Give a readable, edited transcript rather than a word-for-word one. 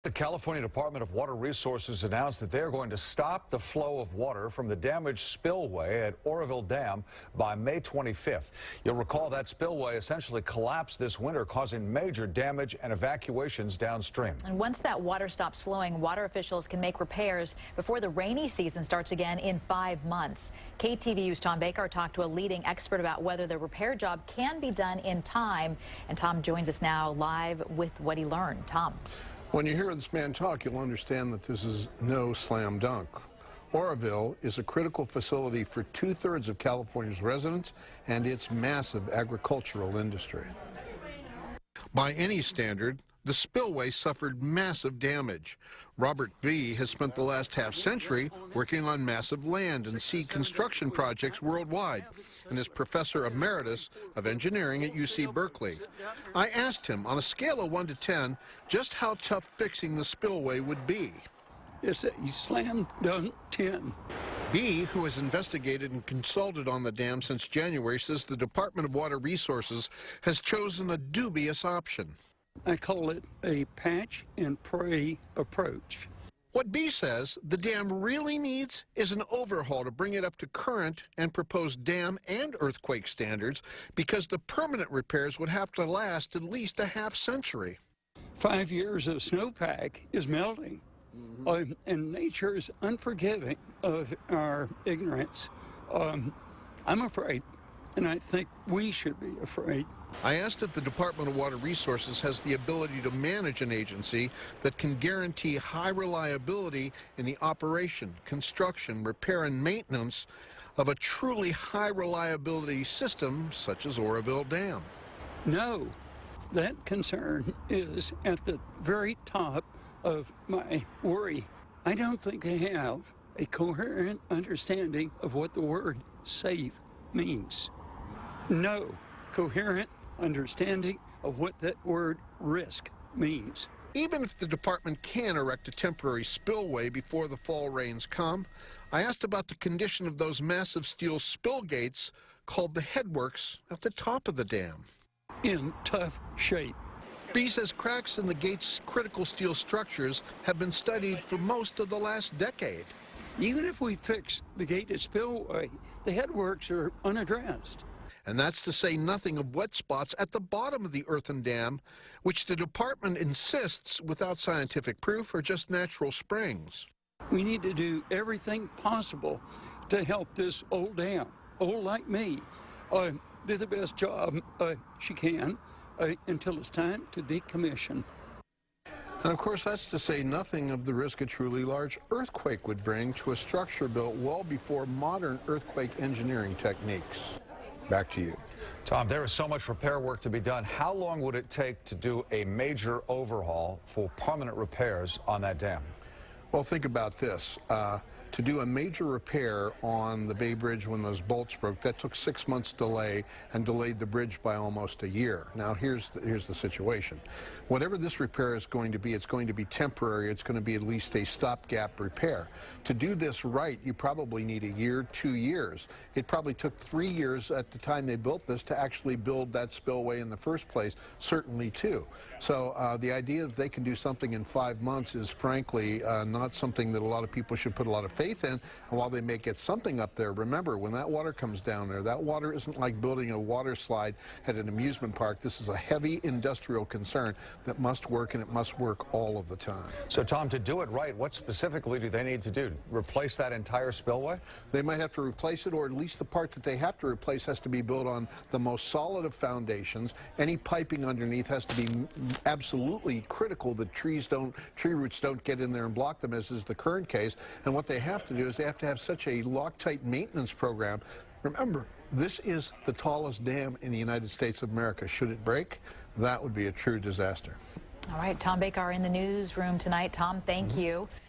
The California Department of Water Resources announced that they are going to stop the flow of water from the damaged spillway at Oroville Dam by May 25th. You'll recall that spillway essentially collapsed this winter, causing major damage and evacuations downstream. And once that water stops flowing, water officials can make repairs before the rainy season starts again in 5 months. KTVU's Tom Baker talked to a leading expert about whether the repair job can be done in time. And Tom joins us now live with what he learned. Tom. When you hear this man talk, you'll understand that this is no slam dunk. Oroville is a critical facility for 2/3 of California's residents and its massive agricultural industry. By any standard, the spillway suffered massive damage. Robert B. has spent the last half-century working on massive land and sea construction projects worldwide and is Professor Emeritus of Engineering at UC Berkeley. I asked him, on a scale of 1 to 10, just how tough fixing the spillway would be. It's a slam dunk 10. B., who has investigated and consulted on the dam since January, says the Department of Water Resources has chosen a dubious option. I call it a patch and pray approach. What B says the dam really needs is an overhaul to bring it up to current and proposed dam and earthquake standards, because the permanent repairs would have to last at least a half-century. 5 years of snowpack is melting, and nature is unforgiving of our ignorance. I'm afraid, and I think we should be afraid. I asked if the Department of Water Resources has the ability to manage an agency that can guarantee high reliability in the operation, construction, repair, and maintenance of a truly high reliability system such as Oroville Dam. No, that concern is at the very top of my worry. I don't think they have a coherent understanding of what the word safe means. No coherent understanding of what that word risk means. Even if the department can erect a temporary spillway before the fall rains come, I asked about the condition of those massive steel spill gates called the headworks at the top of the dam. In tough shape. B says cracks in the gate's critical steel structures have been studied for most of the last decade. Even if we fix the gated spillway, the headworks are unaddressed. And that's to say nothing of wet spots at the bottom of the earthen dam, which the department insists, without scientific proof, are just natural springs. We need to do everything possible to help this old dam, old like me, do the best job she can until it's time to decommission. And of course, that's to say nothing of the risk a truly large earthquake would bring to a structure built well before modern earthquake engineering techniques. Back to you. Tom, there is so much repair work to be done. How long would it take to do a major overhaul for permanent repairs on that dam? Well, think about this. To do a major repair on the Bay Bridge when those bolts broke, that took 6 months delay and delayed the bridge by almost a year. Now, here's the situation. Whatever this repair is going to be, it's going to be temporary. It's going to be at least a stopgap repair. To do this right, you probably need a year, 2 years. It probably took 3 years at the time they built this to actually build that spillway in the first place, certainly 2. So the idea that they can do something in 5 months is frankly not something that a lot of people should put a lot of faith in. And while they may get something up there, remember, when that water comes down there, that water isn't like building a water slide at an amusement park. This is a heavy industrial concern that must work, and it must work all of the time. So, Tom, to do it right, what specifically do they need to do? Replace that entire spillway? They might have to replace it, or at least the part that they have to replace has to be built on the most solid of foundations. Any piping underneath has to be absolutely critical that tree roots don't get in there and block them, as is the current case. And what they have to do is they have to have such a Loctite maintenance program. Remember, this is the tallest dam in the United States of America. Should it break, that would be a true disaster. All right, Tom Baker in the newsroom tonight. Tom, thank you.